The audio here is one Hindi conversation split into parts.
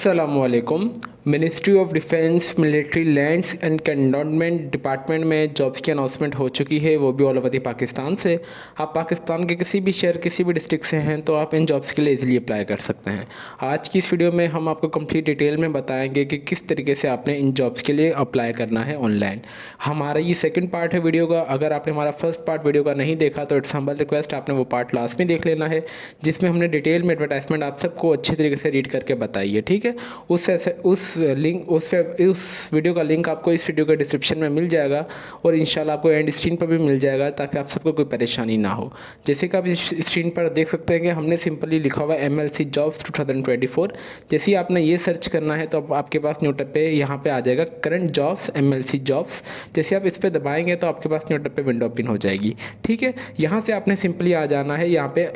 अस्सलामुअलैकुम। Ministry of defence military lands and cantonment department में जॉब्स की अनाउंसमेंट हो चुकी है, वो भी ऑल ओवर दी पाकिस्तान से। आप पाकिस्तान के किसी भी शहर किसी भी डिस्ट्रिक्ट से हैं तो आप इन जॉब्स के लिए इजीली अप्लाई कर सकते हैं। आज की इस वीडियो में हम आपको कंप्लीट डिटेल में बताएंगे कि किस तरीके से आपने इन जॉब्स के लिए अप्लाई करना है ऑनलाइन। हमारा ये सेकंड पार्ट है वीडियो का। अगर आपने हमारा फर्स्ट पार्ट वीडियो का नहीं देखा तो इट्स हम्बल रिक्वेस्ट आपने वो पार्ट लास्ट में देख लेना है, जिसमें हमने डिटेल में एडवर्टाइजमेंट आप सबको अच्छे तरीके से रीड करके बताई है। ठीक है, उस वीडियो का लिंक आपको इस वीडियो के डिस्क्रिप्शन में मिल जाएगा और इंशाल्लाह आपको एंड स्क्रीन पर भी मिल जाएगा, ताकि आप सबको कोई परेशानी ना हो। जैसे कि आप इस स्क्रीन पर देख सकते हैं कि हमने सिंपली लिखा हुआ है MLC जॉब्स 2024। जैसे ही आपने ये सर्च करना है तो आपके पास न्यू टैब पे यहाँ पे आ जाएगा करंट जॉब्स MLC जॉब्स। जैसे आप इस पर दबाएंगे तो आपके पास न्यू टैब पे विंडो ओपन हो जाएगी। ठीक है, यहाँ से आपने सिंपली आ जाना है यहाँ पे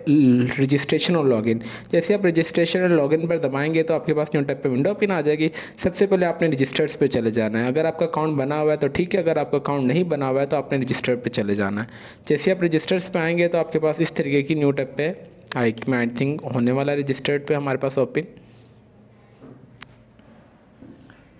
रजिस्ट्रेशन और लॉगिन। जैसे आप रजिस्ट्रेशन और लॉगिन पर दबाएंगे तो आपके पास न्यू टैब पे विंडो ओपन आ जाएगी। सबसे पहले आपने रजिस्टर्स पे चले जाना है। अगर आपका अकाउंट बना हुआ है तो ठीक है, अगर आपका अकाउंट नहीं बना हुआ है तो आपने रजिस्टर पे चले जाना है। जैसे आप रजिस्टर्स पे आएंगे तो आपके पास इस तरीके की न्यू टैब पे आई थिंक होने वाला रजिस्टर्ड पे हमारे पास ओपन।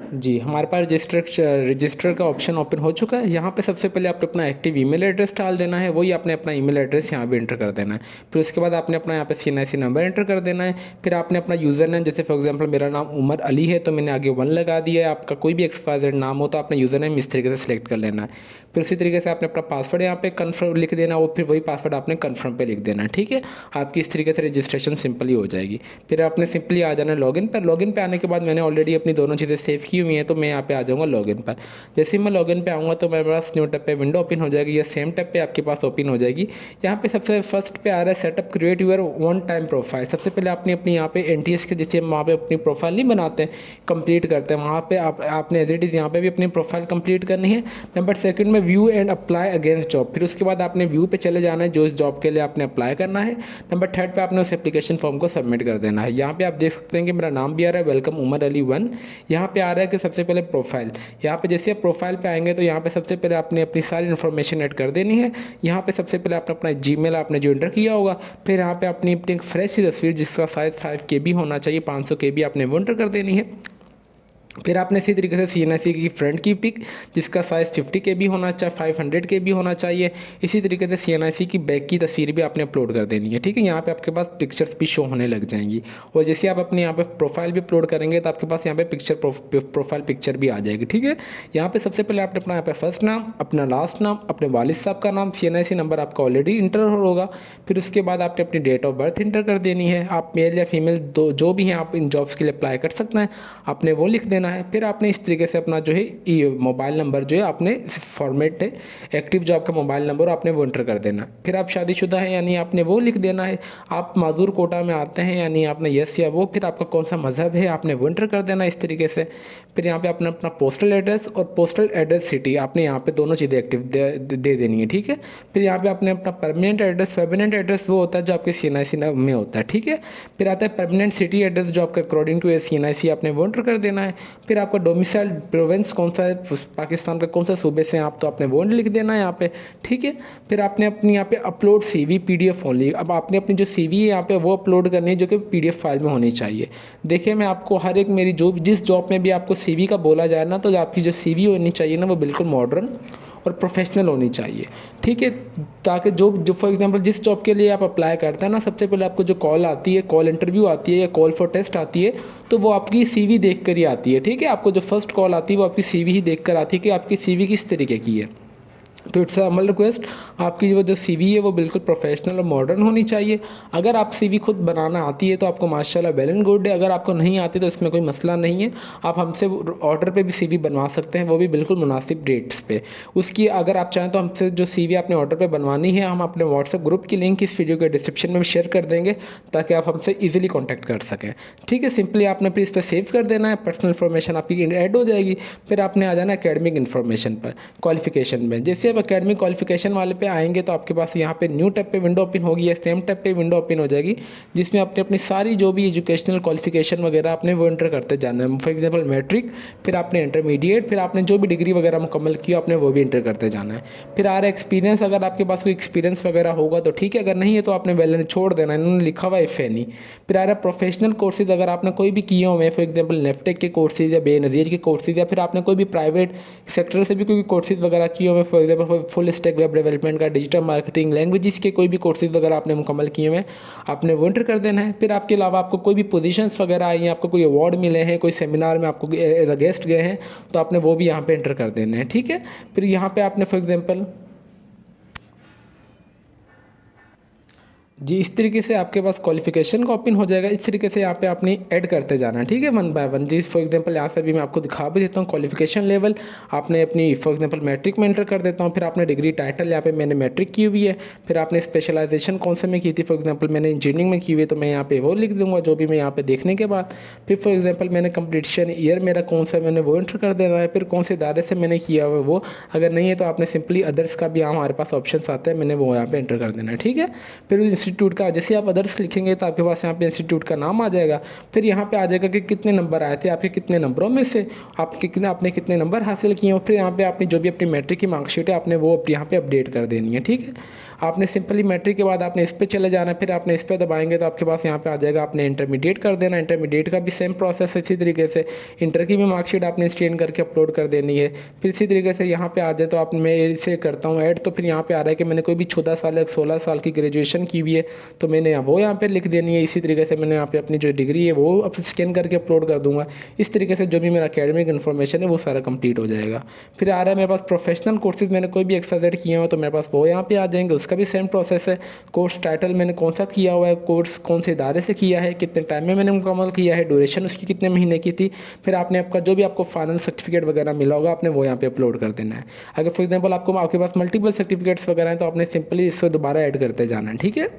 जी, हमारे पास रजिस्टर का ऑप्शन ओपन हो चुका है। यहाँ पे सबसे पहले आपने अपना एक्टिव ईमेल एड्रेस डाल देना है, वही आपने अपना ईमेल एड्रेस यहाँ पे एंटर कर देना है। फिर उसके बाद आपने अपना यहाँ पे CNIC नंबर एंटर कर देना है। फिर आपने अपना यूज़र नेम, जैसे फॉर एग्जांपल मेरा नाम उमर अली है तो मैंने आगे 1 लगा दिया है। आपका कोई भी XYZ नाम हो तो आपने यूज़र नेम इस तरीके से सिलेक्ट कर लेना है। फिर उसी तरीके से आपने अपना पासवर्ड यहाँ पे कन्फर्म लिख देना और फिर वही पासवर्ड आपने कन्फर्म पे लिख देना है। ठीक है, आपकी इस तरीके से रजिस्ट्रेशन सिंपली हो जाएगी। फिर आपने सिंपली आ जाना है लॉगिन पर। लॉगिन पे आने के बाद मैंने ऑलरेडी अपनी दोनों चीज़ें सेव की हुई हैं तो मैं यहाँ पे आ जाऊँगा लॉगिन पर। जैसे ही मैं लॉगिन पे आऊँगा तो मेरे पास न्यू टैब पे विंडो ओपन हो जाएगी, या सेम टैब पे आपके पास ओपन हो जाएगी। यहाँ पे सबसे फर्स्ट पे आ रहा है setup create your one time profile. सबसे पहले आपने अपनी यहाँ पे NTS के जैसे हम वहाँ पे अपनी प्रोफाइल नहीं बनाते हैं, कंप्लीट करते हैं, वहाँ पे आपने एज इट इज़ यहाँ पे भी अपनी प्रोफाइल कंप्लीट करनी है। नंबर सेकंड में view and apply against job. फिर उसके बाद आपने व्यू पे चले जाना है जो इस जॉब के लिए आपने अप्लाई करना है। नंबर थर्ड पे आपने उस एप्लीकेशन फॉर्म को सबमिट कर देना है। यहाँ पे आप देख सकते हैं कि मेरा नाम भी आ रहा है वेलकम उमर अली 1। यहाँ पे आ रहा है कि सबसे पहले प्रोफाइल। यहाँ पे जैसे आप प्रोफाइल पे आएंगे तो यहाँ पे सबसे पहले आपने अपनी सारी इन्फॉर्मेशन ऐड कर देनी है। यहाँ पे सबसे पहले आपने अपना जीमेल आपने जो एंटर किया होगा, फिर यहाँ पे अपनी एक फ्रेश सी तस्वीर जिसका साइज 5 KB होना चाहिए, 500 KB आपने वो एंटर कर देनी है। फिर आपने इसी तरीके से CNIC की फ्रंट की पिक जिसका साइज़ 50 KB होना चाहिए, 500 KB होना चाहिए। इसी तरीके से CNIC की बैक की तस्वीर भी आपने अपलोड कर देनी है। ठीक है, यहाँ पे आपके पास पिक्चर्स भी शो होने लग जाएंगी। और जैसे आप अपने यहाँ पे प्रोफाइल भी अपलोड करेंगे तो आपके पास यहाँ पे प्रोफाइल पिक्चर भी आ जाएगी। ठीक है, यहाँ पे सबसे पहले आपने अपना यहाँ पे फर्स्ट नाम, अपना लास्ट नाम, अपने वालिद साहब का नाम, CNIC नंबर आपका ऑलरेडी इंटर होगा। फिर उसके बाद आपने अपनी डेट ऑफ बर्थ इंटर कर देनी है। आप मेल या फीमेल जो भी हैं आप इन जॉब्स के लिए अप्लाई कर सकते हैं, आपने वो लिख देना है। फिर आपने इस तरीके से अपना जो है मोबाइल नंबर जो है आपने फॉर्मेट है एक्टिव जो आपका मोबाइल नंबर आपने वो एंटर कर देना। फिर आप शादीशुदा है यानी आपने वो लिख देना है। आप माजूर कोटा में आते हैं यानी आपने यस या वो, फिर आपका कौन सा मज़हब है आपने वो एंटर कर देना इस तरीके से। फिर यहाँ पे आपने अपना पोस्टल एड्रेस और पोस्टल एड्रेस सिटी आपने यहाँ पे दोनों चीज़ें एक्टिव दे देनी है। ठीक है, फिर यहाँ पे आपने अपना परमानेंट एड्रेस वो होता है जो आपके CNIC में होता है। ठीक है, फिर आता है परमानेंट सिटी एड्रेस जो आपका अकॉर्डिंग टू CNIC आपने वो एंटर कर देना है। फिर आपका डोमिसाइल प्रोविंस कौन सा है, पाकिस्तान का कौन सा सूबे से हैं आप, तो आपने वो लिख देना है यहाँ पे। ठीक है, फिर आपने अपनी यहाँ पे अपलोड CV PDF ओनली। अब आपने अपनी जो CV है यहाँ पे वो अपलोड करनी है जो कि PDF फाइल में होनी चाहिए। देखिए, मैं आपको हर एक मेरी जिस जॉब में भी आपको CV का बोला जाए ना, तो आपकी जो CV होनी चाहिए ना वो बिल्कुल मॉडर्न और प्रोफेशनल होनी चाहिए। ठीक है, ताकि जो फॉर एग्जांपल जिस जॉब के लिए आप अप्लाई करते हैं ना, सबसे पहले आपको जो कॉल आती है, कॉल इंटरव्यू आती है या कॉल फॉर टेस्ट आती है, तो वो आपकी CV देख कर ही आती है। ठीक है, आपको जो फर्स्ट कॉल आती है वो आपकी CV ही देख कर आती है कि आपकी CV किस तरीके की है। तो इट्स अमल रिक्वेस्ट, आपकी जो CV है वो बिल्कुल प्रोफेशनल और मॉडर्न होनी चाहिए। अगर आप CV खुद बनाना आती है तो आपको माशाल्लाह वेल एंड गुड है। अगर आपको नहीं आती तो इसमें कोई मसला नहीं है, आप हमसे ऑर्डर पे भी CV बनवा सकते हैं, वो भी बिल्कुल मुनासिब रेट्स पे। उसकी अगर आप चाहें तो हमसे जो CV आपने ऑर्डर पे बनवानी है, हम अपने व्हाट्सएप ग्रुप की लिंक इस वीडियो के डिस्क्रिप्शन में शेयर कर देंगे ताकि आप हमसे ईजिली कॉन्टैक्ट कर सकें। ठीक है, सिंपली आपने फिर इस पर सेव कर देना है, पर्सनल इन्फॉर्मेशन आपकी ऐड हो जाएगी। फिर आपने आ जाना है एकेडमिक इन्फॉर्मेशन पर, क्वालिफिकेशन में। जैसे जब एकेडमिक क्वालिफिकेशन वाले पे आएंगे तो आपके पास यहाँ पे न्यू टैब पे विंडो ओपन होगी, या सेम टैब पे विंडो ओपन हो जाएगी, जिसमें आपने अपनी सारी जो भी एजुकेशनल क्वालिफिकेशन वगैरह आपने वो एंटर करते जाना है। फॉर एग्जाम्पल मैट्रिक, फिर आपने इंटरमीडिएट, फिर आपने जो भी डिग्री वगैरह मुकम्मल किया आपने वो भी एंटर करते जाना है। फिर आ रहा है एक्सपीरियंस, अगर आपके पास कोई एक्सपीरियंस वगैरह होगा तो ठीक है, अगर नहीं है तो आपने वैलिड छोड़ देना है, इन्होंने लिखा हुआ है इफ एनी। फिर आ रहा है प्रोफेशनल कोर्सेज, अगर आपने कोई भी किए हुए हैं, फॉर एग्जाम्पल नेफ्टेक के कोर्सेज या बेनज़ीर के कोर्सेज, या फिर आपने कोई भी प्राइवेट सेक्टर से भी कोई कोर्सेज वगैरह किए हुए हैं, for example full stack web development का, डिजिटल मार्केटिंग, लैंग्वेजेस के कोई भी कोर्सेज वगैरह आपने मुकम्मल किए हुए हैं, आपने वो एंटर कर देना है। फिर आपके अलावा आपको कोई भी पोजीशंस वगैरह आई हैं, आपको कोई अवार्ड मिले हैं, कोई सेमिनार में आपको एज अ गेस्ट गए हैं, तो आपने वो भी यहाँ पे एंटर कर देना है, ठीक है। फिर यहाँ पे आपने फॉर एग्जाम्पल जी इस तरीके से आपके पास क्वालिफिकेशन का ओपन हो जाएगा। इस तरीके से यहाँ पे आपने ऐड करते जाना है, ठीक है, वन बाय वन। जी फॉर एग्जांपल यहाँ से भी मैं आपको दिखा भी देता हूँ क्वालिफिकेशन लेवल। आपने अपनी फॉर एग्जांपल मैट्रिक में एंटर कर देता हूँ, फिर आपने डिग्री टाइटल यहाँ पे मैंने मैट्रिक की हुई है, फिर आपने स्पेशलाइजेशन कौन से में की थी, फॉर एग्जाम्पल मैंने इंजीनियरिंग में की हुई है, तो मैं यहाँ पे वो लिख दूँगा जो भी मैं यहाँ पे देखने के बाद। फिर फॉर एग्जाम्पल मैंने कंप्लीशन ईयर मेरा कौन सा मैंने वो एंटर कर देना है, फिर कौन से इदारे से मैंने किया हुआ वो, अगर नहीं है तो आपने सिंपली अदर्स का भी यहाँ हमारे पास ऑप्शन आता है, मैंने वो यहाँ पे एंटर कर देना है, ठीक है। फिर इंस्टीट्यूट का जैसे आप अदर्स लिखेंगे तो आपके पास यहाँ पे इंस्टीट्यूट का नाम आ जाएगा। फिर यहाँ पे आ जाएगा कि कितने नंबर आए थे, आपके कितने नंबरों में से आपने कितने नंबर हासिल किए हो। फिर यहाँ पे आपने जो भी अपनी मैट्रिक की मार्कशीट है आपने वो यहाँ पे अपडेट कर देनी है, ठीक है। आपने सिंपली मैट्रिक के बाद आपने इस पर चले जाना है, फिर आपने इस पर दबाएंगे तो आपके पास यहाँ पे आ जाएगा, आपने इंटरमीडिएट कर देना। इंटरमीडिएट का भी सेम प्रोसेस है, इसी तरीके से इंटर की भी मार्कशीट आपने स्कैन करके अपलोड कर देनी है। फिर इसी तरीके से यहाँ पे आ जाए तो आप मैं इसे करता हूँ ऐड, तो फिर यहाँ पे आ रहा है कि मैंने कोई भी 14 साल या 16 साल की ग्रेजुएशन की हुई है, तो मैंने वो यहाँ पे लिख देनी है। इसी तरीके से मैंने यहाँ पे अपनी जो डिग्री है वो अब स्कैन करके अपलोड कर दूंगा। इस तरीके से जो भी मेरा एकेडमिक इन्फॉर्मेशन है वो सारा कंप्लीट हो जाएगा। फिर आ रहा है मेरे पास प्रोफेशनल कोर्सेज, मैंने कोई भी एक्सरसाइज किए हुए तो मेरे पास वो यहाँ पे आ जाएंगे, उसका भी सेम प्रोसेस है। कोर्स टाइटल मैंने कौन सा किया हुआ है, कोर्स कौन से इदारे से किया है, कितने टाइम में मैंने मुकम्मल किया है, ड्यूरेशन उसकी कितने महीने की थी। फिर आपने आपका जो भी आपको फाइनल सर्टिफिकेट वगैरह मिला होगा आपने वो यहाँ पे अपलोड कर देना है। अगर फॉर एग्जाम्पल आपके पास मल्टीपल सर्टिफिकेट्स वगैरह हैं तो आपने सिंपली इसको दोबारा ऐड करते जाना है, ठीक है।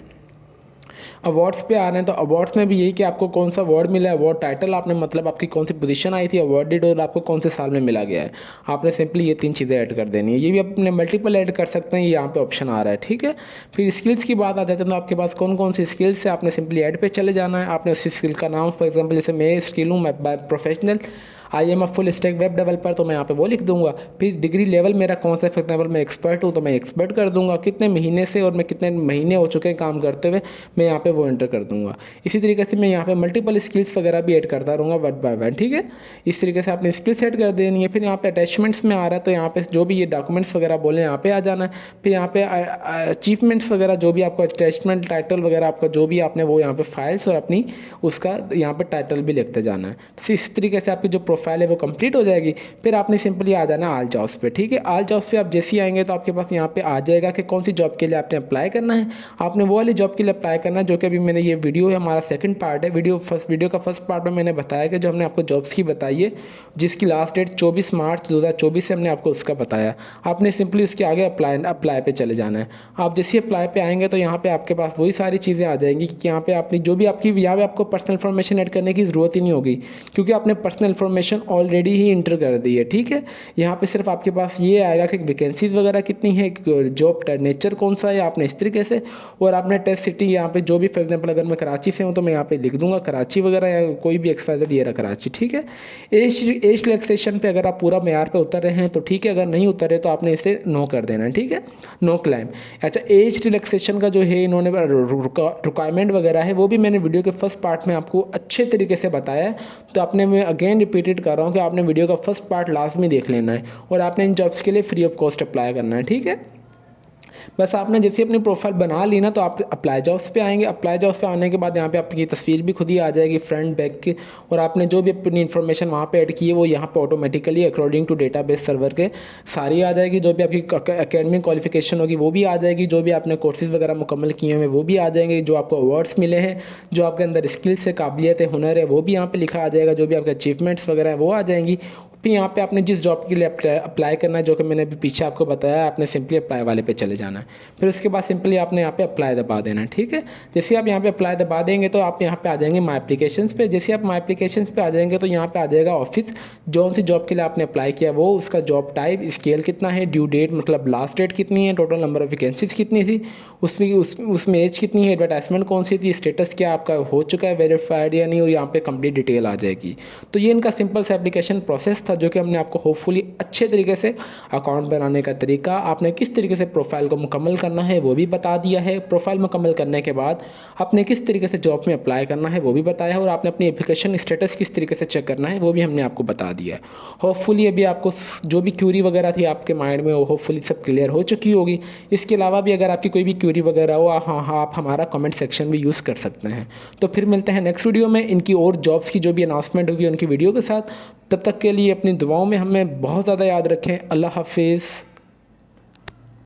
अवार्ड्स पे आ रहे हैं तो अवार्ड्स में भी यही कि आपको कौन सा अवार्ड मिला है, अवार्ड टाइटल आपने मतलब आपकी कौन सी पोजीशन आई थी अवार्डेड, और आपको कौन से साल में मिला गया है। आपने सिंपली ये 3 चीज़ें ऐड कर देनी है। ये भी अपने मल्टीपल ऐड कर सकते हैं, ये यहाँ पे ऑप्शन आ रहा है, ठीक है। फिर स्किल्स की बात आ जाती है तो आपके पास कौन कौन सी स्किल्स है, आपने सिंपली ऐड पे चले जाना है। आपने उसी स्किल का नाम फॉर एग्जाम्पल जैसे मैं स्किल हूँ, मैं professional I am a full stack web developer, तो मैं यहाँ पे वो लिख दूंगा। फिर डिग्री लेवल मेरा कौन सा, फॉर एग्जाम्पल मैं एक्सपर्ट हूँ तो मैं एक्सपर्ट कर दूंगा, कितने महीने से और मैं कितने महीने हो चुके हैं काम करते हुए, मैं यहाँ पे वो एंटर कर दूंगा। इसी तरीके से मैं यहाँ पे मल्टीपल स्किल्स वगैरह भी ऐड करता रहूँगा वन बाय वन, ठीक है। इस तरीके से आपने स्किल्स ऐड कर देनी है। फिर यहाँ पे अटैचमेंट्स में आ रहा है तो यहाँ पे जो भी ये डॉक्यूमेंट्स वगैरह बोले यहाँ पे आ जाना है। फिर यहाँ पे अचीवमेंट्स वगैरह जो भी आपको अटैचमेंट टाइटल वगैरह आपका जो भी आपने वो यहाँ पे फाइल्स और अपनी उसका यहाँ पे टाइटल भी लिखते जाना है। इस तरीके से आपकी जो प्रोफाइल है वो कंप्लीट हो जाएगी। फिर आपने सिंपली आ जाना ऑल जॉब्स पे, ठीक है। ऑल जॉब्स पे आप जैसे ही आएंगे तो आपके पास यहाँ पे आ जाएगा कि कौन सी जॉब के लिए आपने अप्लाई करना है। आपने वो वाली जॉब के लिए अप्लाई करना है जो कि अभी मैंने ये वीडियो है हमारा सेकंड पार्ट है। वीडियो का फर्स्ट पार्ट में मैंने बताया कि जो हमने आपको जॉब्स की बताई है जिसकी लास्ट डेट 24 मार्च 2024 से हमने आपको उसका बताया। आपने सिंपली उसके आगे अप्लाई पे चले जाना है। आप जैसे अप्लाई पे आएंगे तो यहाँ पे आपके पास वही सारी चीज़ें आ जाएंगी कि यहाँ पे आपने जो भी आपकी यहाँ पे आपको पर्सनल इन्फॉर्मेशन ऐड करने की ज़रूरत ही नहीं होगी क्योंकि आपने पर्सनल इन्फॉर्मेशन ऑलरेडी ही इंटर कर दी है, ठीक है। यहाँ पे सिर्फ आपके पास ये आएगा कि वैकेंसीज वगैरह कितनी है, जॉब नेचर कौन सा है, आपने इस तरीके से, और आपने टेस्ट सिटी यहाँ पे जो भी फॉर एग्जाम्पल अगर मैं कराची से हूँ तो मैं यहाँ पे लिख दूंगा कराची वगैरह या कोई भी एक्सपायर ये रहा कराची, ठीक है। एज रिलैक्सेशन पे अगर आप पूरा मेयार पे उतर रहे हैं तो ठीक है, अगर नहीं उतरे तो आपने इसे नो कर देना है, ठीक है, नो क्लाइम। अच्छा एज रिलैक्सेशन का जो है इन्होंने रिक्वायरमेंट वगैरह है वो भी मैंने वीडियो के फर्स्ट पार्ट में आपको अच्छे तरीके से बताया है, तो आपने मैं अगेन रिपीटेड कर रहा हूँ कि आपने वीडियो का फर्स्ट पार्ट लास्ट में देख लेना है और आपने इन जॉब्स के लिए फ्री ऑफ कॉस्ट अप्लाई करना है, ठीक है। बस आपने जैसे अपनी प्रोफाइल बना ली ना तो आप अप्लाई जॉब्स पे आएंगे। अप्लाई जॉब्स पे आने के बाद यहाँ पे आपकी तस्वीर भी खुद ही आ जाएगी फ्रंट बैक की, और आपने जो भी अपनी इन्फॉर्मेशन वहाँ पे ऐड की है वो यहाँ पे automatically according to database server के सारी आ जाएगी। जो भी आपकी एकेडमिक क्वालिफिकेशन होगी वो भी आ जाएगी, जो भी आपने कोर्सेज वगैरह मुकम्मल किए हुए वो भी आ जाएंगे, जो आपको अवार्ड्स मिले हैं, जो आपके अंदर स्किल्स है, काबिलियत है, हुनर है वो भी यहाँ पे लिखा आ जाएगा, जो भी आपके अचीवमेंट्स वगैरह है वो आ जाएंगी। फिर यहाँ पे आपने जिस जॉब के लिए अप्लाई करना है जो कि मैंने अभी पीछे आपको बताया, आपने सिंपली अप्लाई वाले पे चले जाना है। देना है। फिर उसके बाद सिंपली आपने यहाँ पे अप्लाई दबा देना है। ठीक है, जैसे आप यहाँ पे अप्लाई दबा देंगे तो आप यहाँ पे आ जाएंगे माई एप्लीकेशंस पे। जैसे आप माई एप्लीकेशंस पे आ जाएंगे तो यहाँ पे आ जाएगा ऑफिस, जो सी जॉब के लिए आपने अप्लाई किया वो, उसका जॉब टाइप, स्केल कितना है, ड्यू डेट मतलब लास्ट डेट कितनी है, टोटल नंबर ऑफ वैकेंसीज कितनी थी, उसमें एज कितनी है, एडवर्टाइजमेंट कौन सी थी, स्टेटस क्या आपका हो चुका है वेरीफाइड या नहीं, और यहाँ पे कंप्लीट डिटेल आ जाएगी। तो ये इनका सिंपल सा एप्लीकेशन प्रोसेस था जो कि हमने आपको होपफुली अच्छे तरीके से अकाउंट बनाने का तरीका, आपने किस तरीके से प्रोफाइल को मुकम्मल करना है वो भी बता दिया है। प्रोफाइल मुकम्मल करने के बाद आपने किस तरीके से जॉब में अप्लाई करना है वो भी बताया है, और आपने अपनी एप्लीकेशन स्टेटस किस तरीके से चेक करना है वो भी हमने आपको बता दिया है। होपफुली अभी आपको जो भी क्यूरी वगैरह थी आपके माइंड में वो होपफुली सब क्लियर हो चुकी होगी। इसके अलावा भी अगर आपकी कोई भी क्यूरी वगैरह हो, हाँ आप हमारा कमेंट सेक्शन भी यूज़ कर सकते हैं। तो फिर मिलते हैं नेक्स्ट वीडियो में इनकी और जॉब्स की जो भी अनाउंसमेंट होगी उनकी वीडियो के साथ। तब तक के लिए अपनी दुआओं में हमें बहुत ज़्यादा याद रखें। अल्लाह हाफिज़।